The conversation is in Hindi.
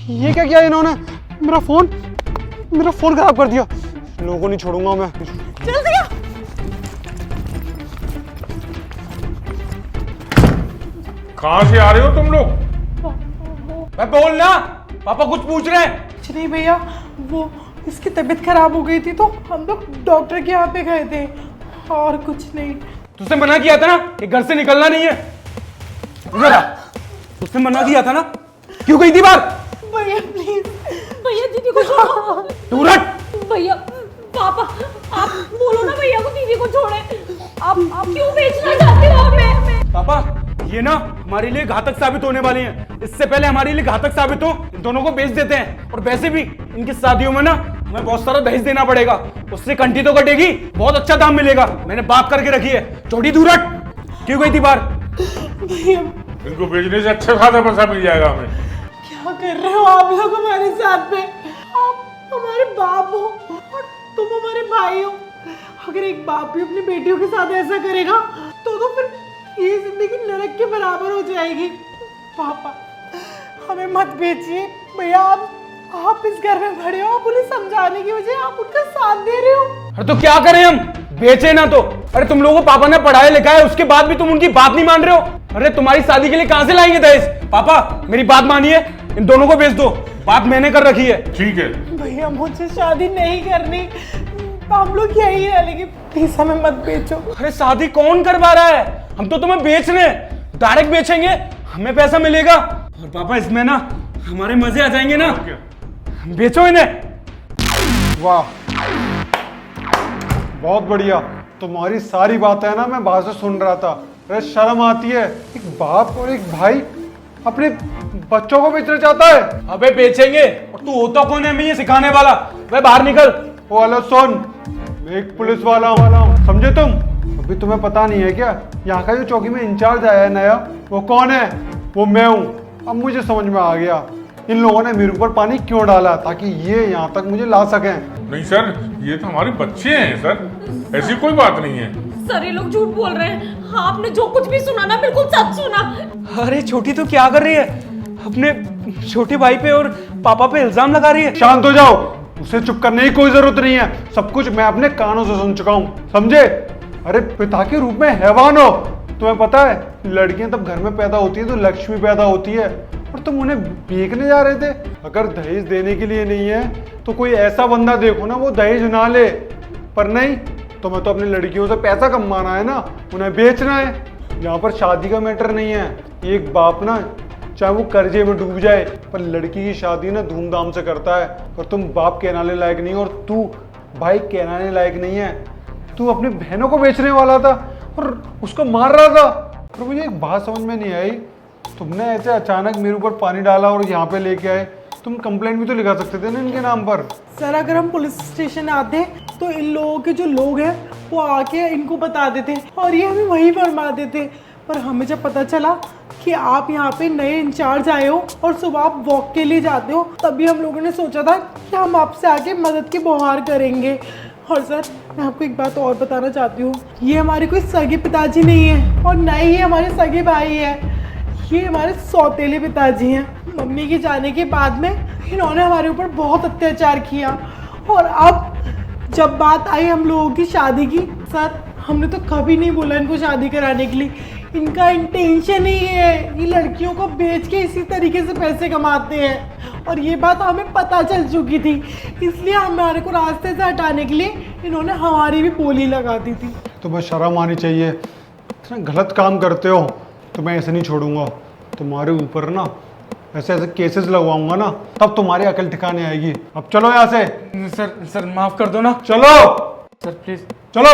ये क्या किया इन्होंने? मेरा फोन खराब कर दिया। लोगों को नहीं छोड़ूंगा मैं। चल दिया। कहां से आ रहे हो तुम लोग? मैं बोलना, पापा कुछ पूछ रहे हैं। कुछ नहीं भैया, वो इसकी तबीयत खराब हो गई थी तो हम लोग डॉक्टर के यहाँ पे गए थे, और कुछ नहीं। तुझसे मना किया था ना कि घर से निकलना नहीं है। तुझसे मना किया था ना, क्यों गई थी बाहर? भैया प्लीज, भैया दीदी को छोड़ो। तू रट। भैया पापा आप बोलो ना भैया को दीदी को छोड़े। आप क्यों बेचना चाहते हो हमें? पापा ये ना हमारे लिए घातक साबित होने वाली हैं। इससे पहले हमारे लिए घातक साबित हो, इन दोनों को बेच देते हैं। और वैसे भी इनकी शादियों में ना हमें बहुत सारा दहेज देना पड़ेगा, उससे कंठी तो कटेगी, बहुत अच्छा दाम मिलेगा। मैंने बात करके रखी है। छोटी दूर हट। क्यों गई थी बाहर? भैया इनको बेचने से अच्छा खासा पैसा मिल जाएगा हमें। क्या कर रहे हो आप लोग हमारे साथ में? आप हमारे बाप हो और तुम हमारे भाई हो। अगर एक बाप भी अपनी बेटियों के साथ ऐसा करेगा तो फिर ये जिंदगी नरक के बराबर हो जाएगी। पापा हमें मत बेचिए भैया। आप इस घर में खड़े हो, आप उन्हें समझाने की वजह आप उनका साथ दे रहे हो। अरे तो क्या करें हम, बेचे ना तो? अरे तुम लोगों को पापा ने पढ़ाया लिखाया, उसके बाद भी तुम उनकी बात नहीं मान रहे हो। अरे तुम्हारी शादी के लिए कहां से लाएंगे दहेज? पापा मेरी बात मानिए, इन दोनों को बेच दो। बात मैंने कर रखी है। ठीक है भैया मुझे शादी नहीं करनी, हम लोग यही है, लेकिन प्लीज हमें मत बेचो। अरे शादी कौन करवा रहा है? हम तो तुम्हें बेच रहे हैं, डायरेक्ट बेचेंगे, हमें पैसा मिलेगा। और पापा इसमें ना हमारे मजे आ जाएंगे ना। बेचो इन्हें। वाह, बहुत बढ़िया। तुम्हारी सारी बातें ना मैं बाहर से सुन रहा था। अरे शर्म आती है, एक बाप और एक भाई अपने बच्चों को बेचना चाहता है। अबे बेचेंगे, और तू होता कौन है हमें ये सिखाने वाला? वह बाहर निकल। ओ हेलो सुन, मैं एक पुलिस वाला हूँ, समझे तुम? अभी तुम्हें पता नहीं है क्या, यहाँ का जो चौकी में इंचार्ज आया है नया, वो कौन है? वो मैं हूँ। अब मुझे समझ में आ गया इन लोगों ने मेरे ऊपर पानी क्यों डाला, ताकि ये यहाँ तक मुझे ला सकें। नहीं सर, ये तो हमारे बच्चे हैं सर, ऐसी कोई बात नहीं है। सर ये लोग झूठ बोल रहे हैं। हाँ, आपने जो कुछ भी सुना ना बिल्कुल सच सुना। अरे छोटी तो क्या कर रही है? अपने छोटे भाई पे और पापा पे इल्जाम लगा रही है। शांत हो जाओ, उसे चुप करने की कोई जरूरत नहीं है। सब कुछ मैं अपने कानों से सुन चुका हूँ, समझे? अरे पिता के रूप में हैवान हो। तुम्हें पता है लड़कियां तब घर में पैदा होती है तो लक्ष्मी पैदा होती है, और तुम उन्हें बेचने जा रहे थे। अगर दहेज देने के लिए नहीं है तो कोई ऐसा बंदा देखो ना वो दहेज ना ले। पर नहीं, तुम्हें तो अपनी लड़कियों से पैसा कमाना है ना, उन्हें बेचना है। यहाँ पर शादी का मैटर नहीं है। एक बाप ना चाहे वो कर्जे में डूब जाए, पर लड़की की शादी ना धूमधाम से करता है। और तुम बाप कहलाने लायक नहीं, और तू भाई कहलाने लायक नहीं है। तू अपनी बहनों को बेचने वाला था और उसको मार रहा था। पर मुझे एक बात समझ में नहीं आई, तुमने ऐसे अचानक मेरे ऊपर पानी डाला और यहाँ पे लेके आए। तुम कंप्लेंट भी तो लिखा सकते थे ना इनके नाम पर। सर अगर हम पुलिस स्टेशन आते तो इन लोगों के जो लोग हैं वो आके इनको बता देते और ये हमें वहीं फरमा देते। पर हमें जब पता चला कि आप यहाँ पे नए इंचार्ज आए हो और सुबह आप वॉक के लिए जाते हो, तभी हम लोगों ने सोचा था कि हम आपसे आके मदद की गुहार करेंगे। और सर मैं आपको एक बात और बताना चाहती हूँ, ये हमारे कोई सगे पिताजी नहीं है और न ही ये हमारे सगे भाई है। ये हमारे सौतेले पिताजी हैं। मम्मी के जाने के बाद में इन्होंने हमारे ऊपर बहुत अत्याचार किया, और अब जब बात आई हम लोगों की शादी की, सर हमने तो कभी नहीं बोला इनको शादी कराने के लिए। इनका इंटेंशन ही है, ये लड़कियों को बेच के इसी तरीके से पैसे कमाते हैं, और ये बात हमें पता चल चुकी थी। इसलिए हमारे को रास्ते से हटाने के लिए इन्होंने हमारी भी बोली लगा दी थी। तुम्हें शर्म आनी चाहिए, इतना गलत काम करते हो। तो मैं ऐसे नहीं छोड़ूंगा, तुम्हारे ऊपर ना ऐसे ऐसे केसेस लगवाऊंगा ना, तब तुम्हारी अकल ठिकाने आएगी। अब चलो यहाँ से। सर माफ कर दो ना। चलो सर प्लीज चलो।